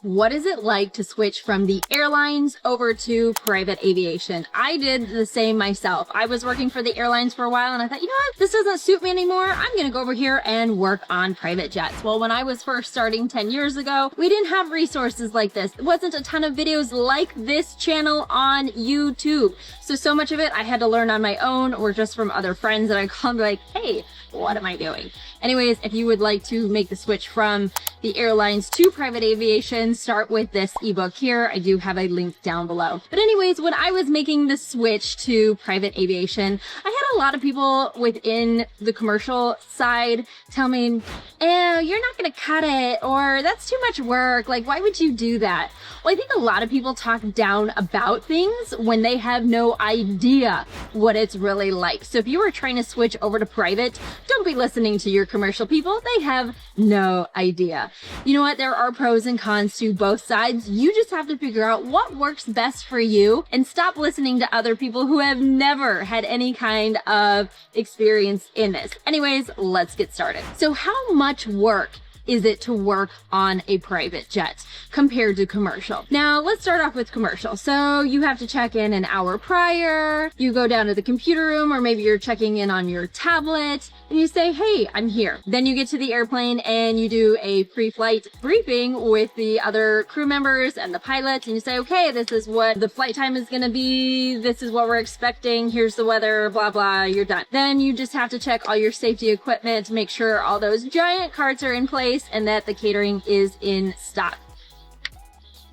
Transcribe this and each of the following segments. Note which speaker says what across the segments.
Speaker 1: What is it like to switch from the airlines over to private aviation? I did the same myself. I was working for the airlines for a while and I thought, you know what, this doesn't suit me anymore. I'm going to go over here and work on private jets. Well, when I was first starting 10 years ago, we didn't have resources like this. There wasn't a ton of videos like this channel on YouTube. So much of it I had to learn on my own or just from other friends that I called like, hey, what am I doing? Anyways, if you would like to make the switch from the airlines to private aviation, start with this ebook here. I do have a link down below. But anyways, when I was making the switch to private aviation, I had a lot of people within the commercial side tell me, oh, you're not going to cut it, or that's too much work. Like, why would you do that? Well, I think a lot of people talk down about things when they have no idea what it's really like. So if you are trying to switch over to private, don't be listening to your commercial people. They have no idea. You know what? There are pros and cons to both sides. You just have to figure out what works best for you and stop listening to other people who have never had any kind of experience in this. Anyways, let's get started. So how much work is it to work on a private jet compared to commercial? Now, let's start off with commercial. So you have to check in an hour prior. You go down to the computer room, or maybe you're checking in on your tablet and you say, hey, I'm here. Then you get to the airplane and you do a pre-flight briefing with the other crew members and the pilots. And you say, okay, this is what the flight time is going to be. This is what we're expecting. Here's the weather, blah, blah. You're done. Then you just have to check all your safety equipment to make sure all those giant carts are in place and that the catering is in stock.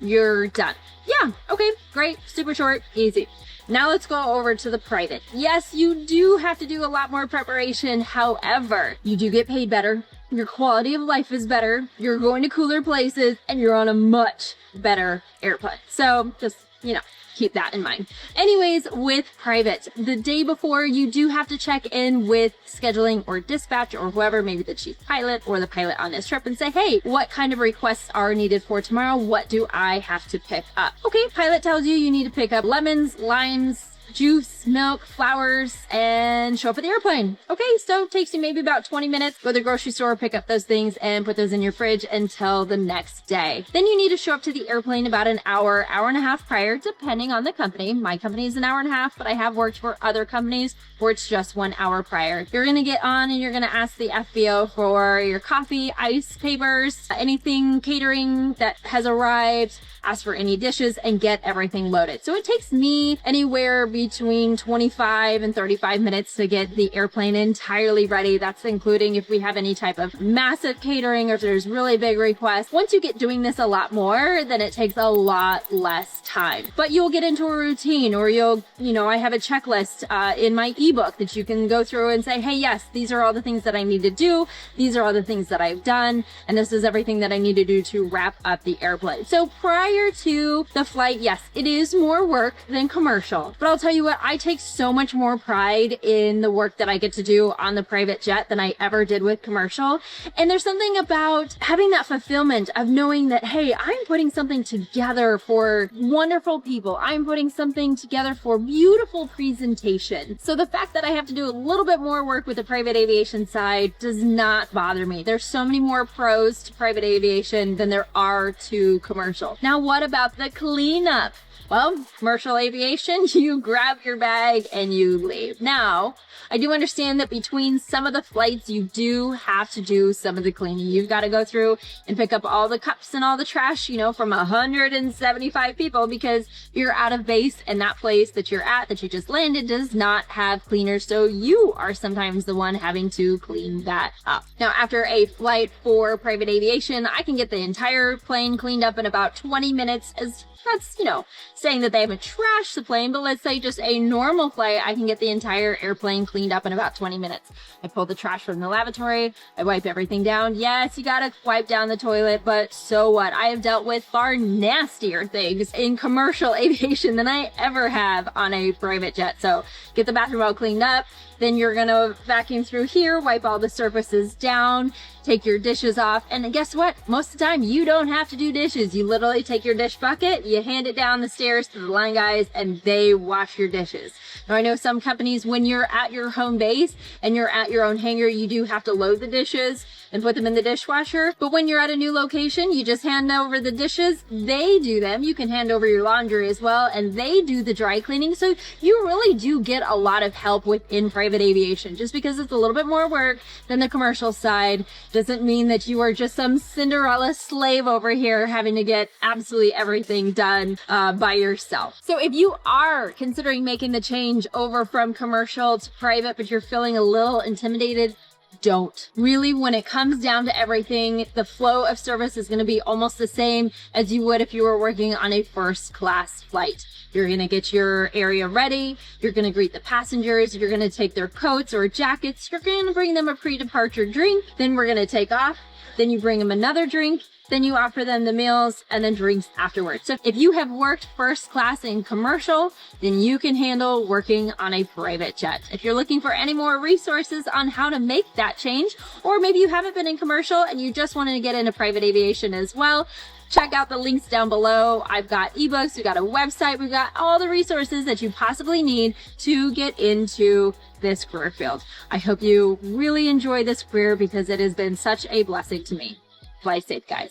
Speaker 1: You're done. Yeah, okay, great, super short, easy. Now let's go over to the private. Yes, you do have to do a lot more preparation. However, you do get paid better. Your quality of life is better. You're going to cooler places and you're on a much better airplane. So just, keep that in mind. Anyways, with private, the day before, you do have to check in with scheduling or dispatch or whoever, maybe the chief pilot or the pilot on this trip, and say, hey, what kind of requests are needed for tomorrow? What do I have to pick up? Okay, pilot tells you you need to pick up lemons, limes, juice, milk, flowers, and show up at the airplane. Okay, so it takes you maybe about 20 minutes. Go to the grocery store, pick up those things, and put those in your fridge until the next day. Then you need to show up to the airplane about an hour, hour and a half prior, depending on the company. My company is an hour and a half, but I have worked for other companies where it's just 1 hour prior. You're going to get on and you're going to ask the FBO for your coffee, ice, papers, anything catering that has arrived, ask for any dishes, and get everything loaded. So it takes me anywhere between 25 and 35 minutes to get the airplane entirely ready. That's including if we have any type of massive catering or if there's really big requests. Once you get doing this a lot more, then it takes a lot less time. But you'll get into a routine, or I have a checklist in my ebook that you can go through and say, hey, yes, these are all the things that I need to do. These are all the things that I've done. And this is everything that I need to do to wrap up the airplane. So prior to the flight, yes, it is more work than commercial. But I'll tell you what, I take so much more pride in the work that I get to do on the private jet than I ever did with commercial. And there's something about having that fulfillment of knowing that, hey, I'm putting something together for wonderful people. I'm putting something together for beautiful presentation. So the fact that I have to do a little bit more work with the private aviation side does not bother me. There's so many more pros to private aviation than there are to commercial. Now, what about the cleanup? Well, commercial aviation, you grab your bag and you leave. Now, I do understand that between some of the flights, you do have to do some of the cleaning. You've got to go through and pick up all the cups and all the trash, from 175 people, because you're out of base and that place that you're at, that you just landed, does not have cleaners. So you are sometimes the one having to clean that up. Now, after a flight for private aviation, I can get the entire plane cleaned up in about 20 minutes. That's, saying that they haven't trashed the plane, but let's say just a normal flight, I can get the entire airplane cleaned up in about 20 minutes. I pull the trash from the lavatory, I wipe everything down. Yes, you gotta wipe down the toilet, but so what? I have dealt with far nastier things in commercial aviation than I ever have on a private jet. So get the bathroom all cleaned up, then you're gonna vacuum through here, wipe all the surfaces down, take your dishes off, and guess what? Most of the time, you don't have to do dishes. You literally take your dish bucket, you hand it down the stairs to the line guys, and they wash your dishes. Now, I know some companies, when you're at your home base and you're at your own hangar, you do have to load the dishes. and put them in the dishwasher. But when you're at a new location, you just hand over the dishes. They do them. You can hand over your laundry as well, and they do the dry cleaning. So you really do get a lot of help within private aviation. Just because it's a little bit more work than the commercial side doesn't mean that you are just some Cinderella slave over here having to get absolutely everything done by yourself. So if you are considering making the change over from commercial to private, but you're feeling a little intimidated, don't. Really, when it comes down to everything, the flow of service is going to be almost the same as you would if you were working on a first class flight. You're going to get your area ready. You're going to greet the passengers. You're going to take their coats or jackets. You're going to bring them a pre-departure drink. Then we're going to take off. Then you bring them another drink. Then you offer them the meals and then drinks afterwards. So if you have worked first class in commercial, then you can handle working on a private jet. If you're looking for any more resources on how to make that change, or maybe you haven't been in commercial and you just wanted to get into private aviation as well, check out the links down below. I've got ebooks, we've got a website, we've got all the resources that you possibly need to get into this career field. I hope you really enjoy this career because it has been such a blessing to me. Fly safe, guys.